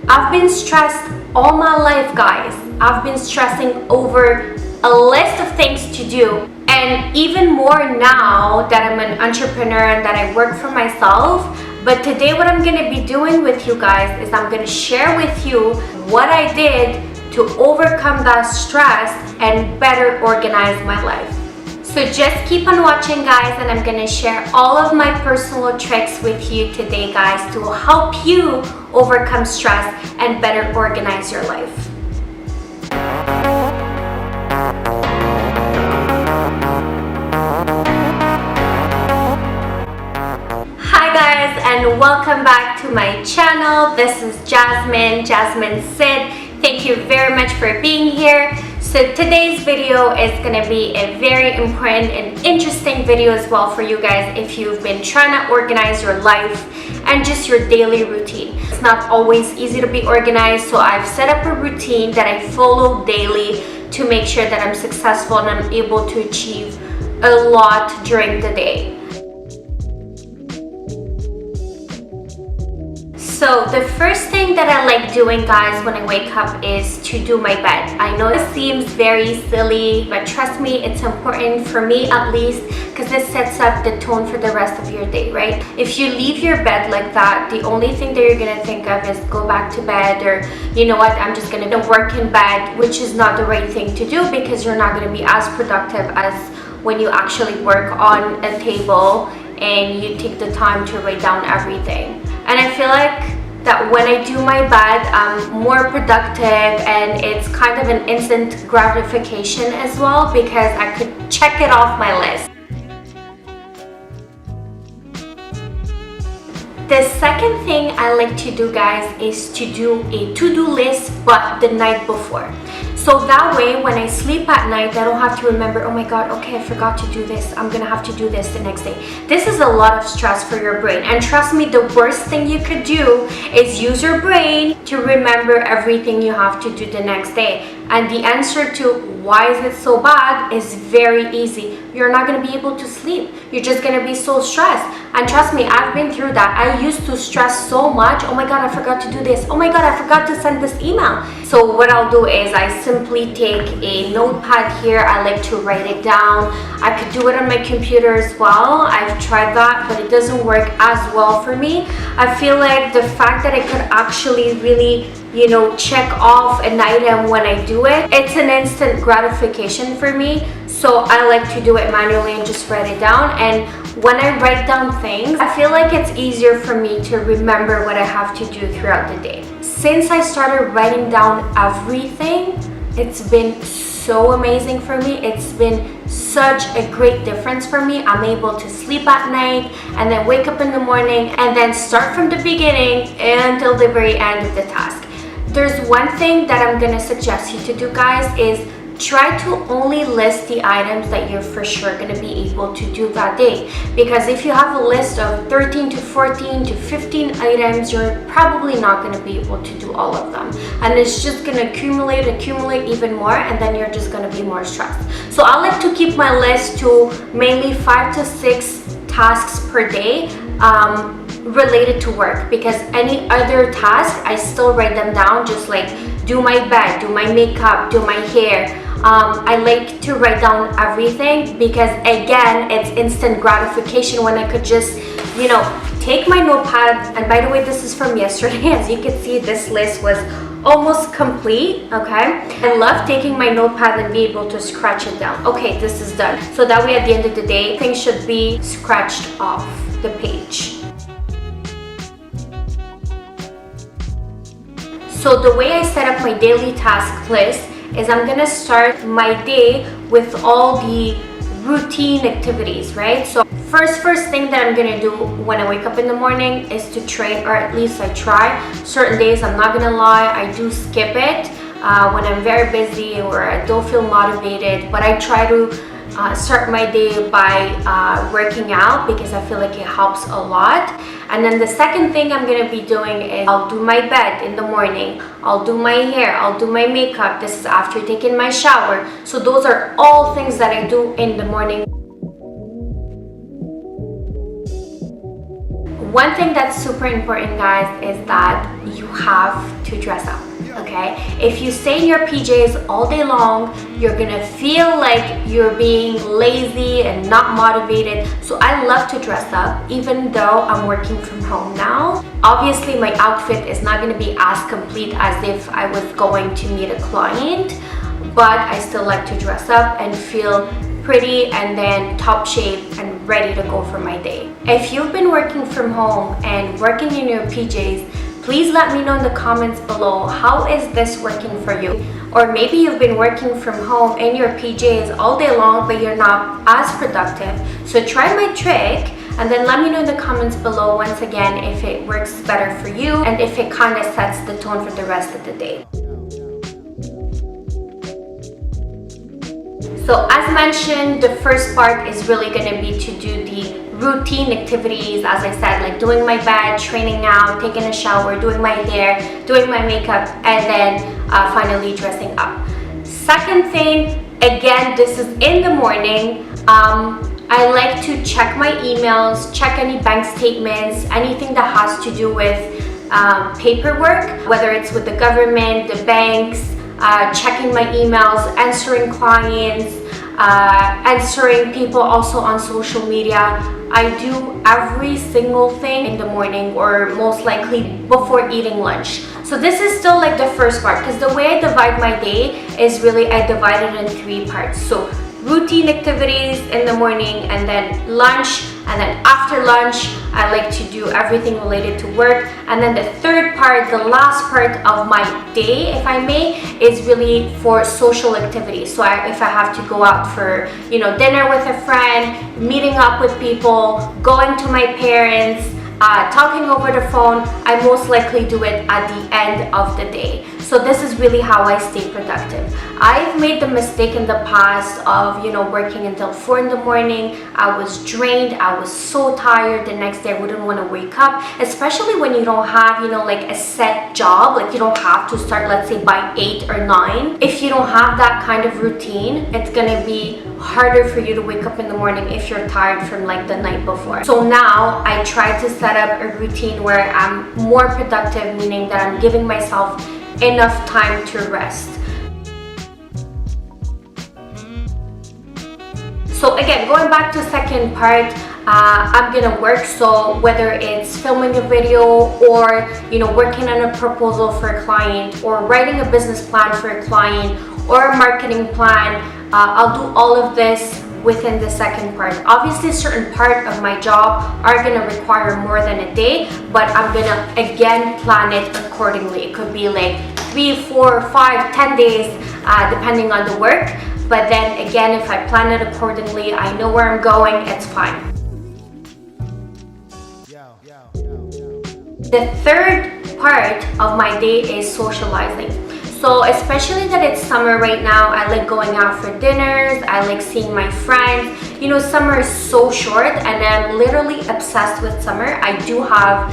I've been stressed all my life, guys. I've been stressing over a list of things to do, and even more now that I'm an entrepreneur and that I work for myself. But today what I'm going to be doing with you guys is I'm going to share with you what I did to overcome that stress and better organize my life. So just keep on watching, guys, and I'm going to share all of my personal tricks with you today, guys, to help you overcome stress and better organize your life. Hi guys, and welcome back to my channel. This is Jasmine Sid. Thank you very much for being here. So today's video is going to be a very important and interesting video as well for you guys if you've been trying to organize your life and just your daily routine. It's not always easy to be organized, so I've set up a routine that I follow daily to make sure that I'm successful and I'm able to achieve a lot during the day. So the first thing that I like doing, guys, when I wake up is to do my bed. I know it seems very silly, but trust me, it's important for me at least, because this sets up the tone for the rest of your day, right? If you leave your bed like that, the only thing that you're gonna think of is go back to bed, or you know what, I'm just gonna work in bed, which is not the right thing to do, because you're not gonna be as productive as when you actually work on a table and you take the time to write down everything. And I feel like that when I do my bed, I'm more productive, and it's kind of an instant gratification as well, because I could check it off my list. The second thing I like to do, guys, is to do a to-do list, but the night before. So that way, when I sleep at night, I don't have to remember, oh my god, okay, I forgot to do this. I'm gonna have to do this the next day. This is a lot of stress for your brain. And trust me, the worst thing you could do is use your brain to remember everything you have to do the next day. And the answer to why is it so bad is very easy. You're not going to be able to sleep. You're just going to be so stressed. And trust me, I've been through that. I used to stress so much. Oh my god, I forgot to do this. Oh my god, I forgot to send this email. So what I'll do is I simply take a notepad here. I like to write it down. I could do it on my computer as well. I've tried that, but it doesn't work as well for me. I feel like the fact that I could actually really, you know, check off an item when I do it, it's an instant gratification for me. So I like to do it manually and just write it down. And when I write down things, I feel like it's easier for me to remember what I have to do throughout the day. Since I started writing down everything, it's been so amazing for me. It's been such a great difference for me. I'm able to sleep at night and then wake up in the morning and then start from the beginning until the very end of the task. There's one thing that I'm gonna suggest you to do, guys, is try to only list the items that you're for sure gonna be able to do that day. Because if you have a list of 13 to 14 to 15 items, you're probably not gonna be able to do all of them. And it's just gonna accumulate even more, and then you're just gonna be more stressed. So I like to keep my list to mainly 5 to 6 tasks per day, related to work, because any other task I still write them down, just like do my bed, do my makeup, do my hair. I like to write down everything, because again, it's instant gratification when I could just, you know, take my notepad. And by the way, this is from yesterday. As you can see, this list was almost complete. Okay, I love taking my notepad and be able to scratch it down. Okay, this is done. So that way at the end of the day, things should be scratched off the page. So the way I set up my daily task list is I'm gonna start my day with all the routine activities, right? So first thing that I'm gonna do when I wake up in the morning is to train, or at least I try. Certain days, I'm not gonna lie, I do skip it when I'm very busy or I don't feel motivated, but I try to start my day by working out, because I feel like it helps a lot. And then the second thing I'm gonna be doing is I'll do my bed in the morning, I'll do my hair, I'll do my makeup. This is after taking my shower. So those are all things that I do in the morning. one thing that's super important, guys, is that you have to dress up. Okay, if you stay in your PJs all day long, you're gonna feel like you're being lazy and not motivated. So I love to dress up, even though I'm working from home now. Obviously, my outfit is not gonna be as complete as if I was going to meet a client, but I still like to dress up and feel pretty and then top shape and ready to go for my day. If you've been working from home and working in your PJs, please let me know in the comments below, how is this working for you? Or maybe you've been working from home in your PJs all day long, but you're not as productive. So try my trick and then let me know in the comments below once again if it works better for you and if it kind of sets the tone for the rest of the day. So as mentioned, the first part is really going to be to do the routine activities, as I said, like doing my bed, training out, taking a shower, doing my hair, doing my makeup, and then finally dressing up. Second thing, again, this is in the morning. I like to check my emails, check any bank statements, anything that has to do with paperwork, whether it's with the government, the banks, checking my emails, answering clients, answering people also on social media. I do every single thing in the morning, or most likely before eating lunch. So this is still like the first part, because the way I divide my day is really I divide it in 3 parts. So routine activities in the morning, and then lunch, and then after lunch I like to do everything related to work. And then the third part, the last part of my day, if I may, is really for social activities. So if I have to go out for, you know, dinner with a friend, meeting up with people, going to my parents, talking over the phone, I most likely do it at the end of the day. So this is really how I stay productive. I've made the mistake in the past of, you know, working until 4 in the morning. I was drained. I was so tired. The next day I wouldn't want to wake up, especially when you don't have, you know, like a set job. Like you don't have to start, let's say, by 8 or 9. If you don't have that kind of routine, it's gonna be harder for you to wake up in the morning if you're tired from like the night before. So now I try to set up a routine where I'm more productive, meaning that I'm giving myself enough time to rest. So again, going back to second part, I'm gonna work. So whether it's filming a video, or, you know, working on a proposal for a client, or writing a business plan for a client, or a marketing plan, I'll do all of this within the second part. Obviously, a certain part of my job are gonna require more than a day, but I'm gonna again plan it accordingly. It could be like 3, 4, 5, 10 days, depending on the work. But then again, if I plan it accordingly, I know where I'm going, it's fine. The third part of my day is socializing. So especially that it's summer right now, I like going out for dinners, I like seeing my friends. You know, summer is so short and I'm literally obsessed with summer. I do have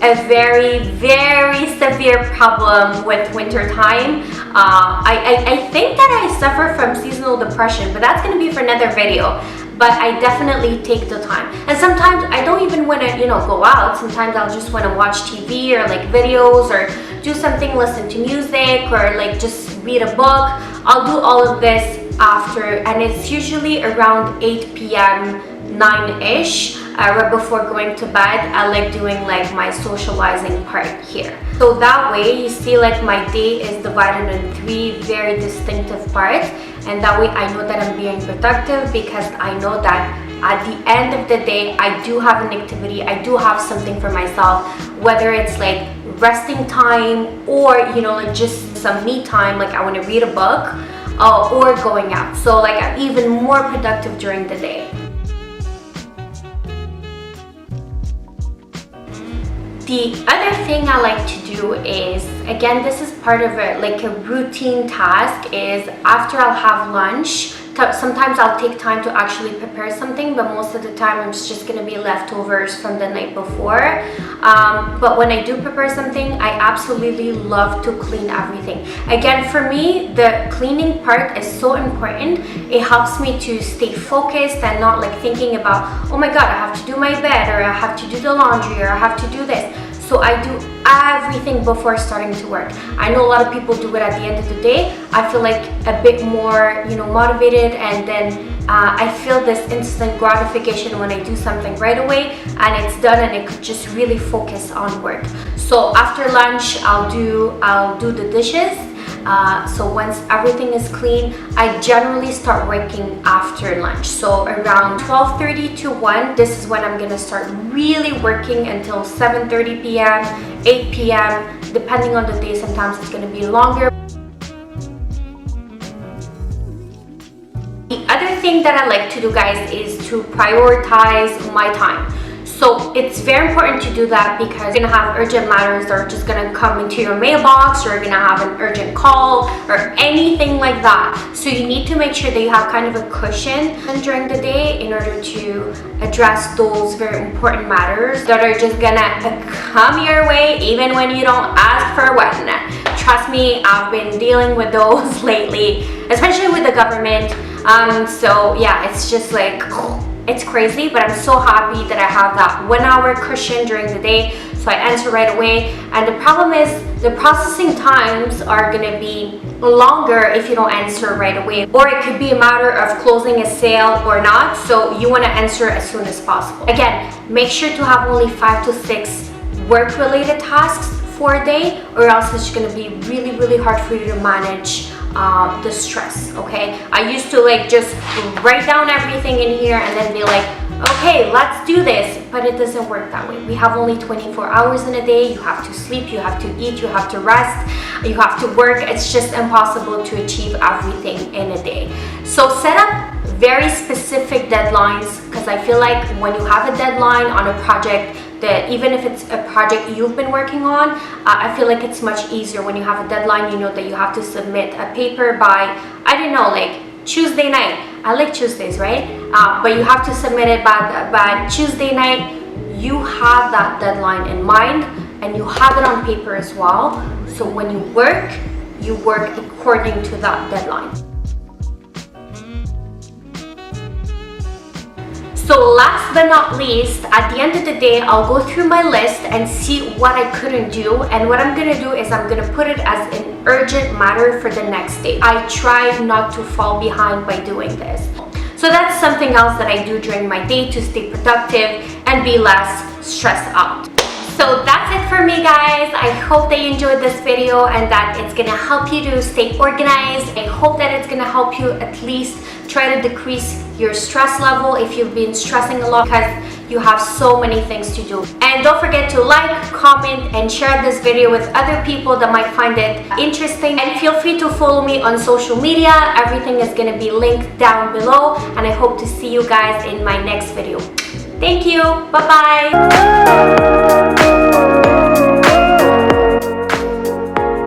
a very, very severe problem with winter time. I think that I suffer from seasonal depression, but that's gonna be for another video. But I definitely take the time. And sometimes I don't even want to, you know, go out. Sometimes I'll just want to watch TV or like videos, or do something, listen to music, or like just read a book. I'll do all of this after, and it's usually around 8 p.m., 9-ish, right before going to bed. I like doing like my socializing part here. So that way you see like my day is divided in 3 very distinctive parts, and that way I know that I'm being productive, because I know that at the end of the day I do have an activity, I do have something for myself, whether it's like resting time, or, you know, like just some me time, like I want to read a book, or going out. So like I'm even more productive during the day. The other thing I like to do is, again, this is part of like a routine task, is after I'll have lunch, Sometimes I'll take time to actually prepare something, but most of the time it's just gonna be leftovers from the night before. But when I do prepare something, I absolutely love to clean everything. Again, for me, the cleaning part is so important. It helps me to stay focused and not like thinking about, oh my god, I have to do my bed, or I have to do the laundry, or I have to do this. So I do everything before starting to work. I know a lot of people do it at the end of the day. I feel like a bit more, motivated, and then I feel this instant gratification when I do something right away and it's done, and I could just really focus on work. So after lunch, I'll do the dishes. So once everything is clean, I generally start working after lunch. So around 12:30 to 1, this is when I'm gonna start really working until 7:30 p.m., 8 p.m. Depending on the day, sometimes it's gonna be longer. The other thing that I like to do, guys, is to prioritize my time. So it's very important to do that because you're gonna have urgent matters that are just gonna come into your mailbox, or you're gonna have an urgent call or anything like that. So you need to make sure that you have kind of a cushion during the day in order to address those very important matters that are just gonna come your way even when you don't ask for one. Trust me, I've been dealing with those lately, especially with the government. So yeah, it's just like, it's crazy, but I'm so happy that I have that 1 hour cushion during the day, so I answer right away. And the problem is the processing times are gonna be longer if you don't answer right away, or it could be a matter of closing a sale or not, so you want to answer as soon as possible. Again, make sure to have only 5 to 6 work-related tasks for a day, or else it's going to be really, really hard for you to manage the stress. Okay, I used to like just write down everything in here and then be like, okay, let's do this, but it doesn't work that way. We have only 24 hours in a day. You have to sleep, you have to eat, you have to rest, you have to work. It's just impossible to achieve everything in a day. So set up very specific deadlines, because I feel like when you have a deadline on a project, that even if it's a project you've been working on, I feel like it's much easier when you have a deadline. You know that you have to submit a paper by, I don't know, like Tuesday night. I like Tuesdays, right? But you have to submit it by Tuesday night. You have that deadline in mind, and you have it on paper as well. So when you work according to that deadline. So last but not least, at the end of the day, I'll go through my list and see what I couldn't do. And what I'm gonna do is I'm gonna put it as an urgent matter for the next day. I try not to fall behind by doing this. So that's something else that I do during my day to stay productive and be less stressed out. So that's it for me, guys. I hope that you enjoyed this video and that it's gonna help you to stay organized. I hope that it's gonna help you at least try to decrease your stress level if you've been stressing a lot, because you have so many things to do. And don't forget to like, comment, and share this video with other people that might find it interesting. And feel free to follow me on social media. Everything is gonna be linked down below, and I hope to see you guys in my next video. Thank you. Bye-bye.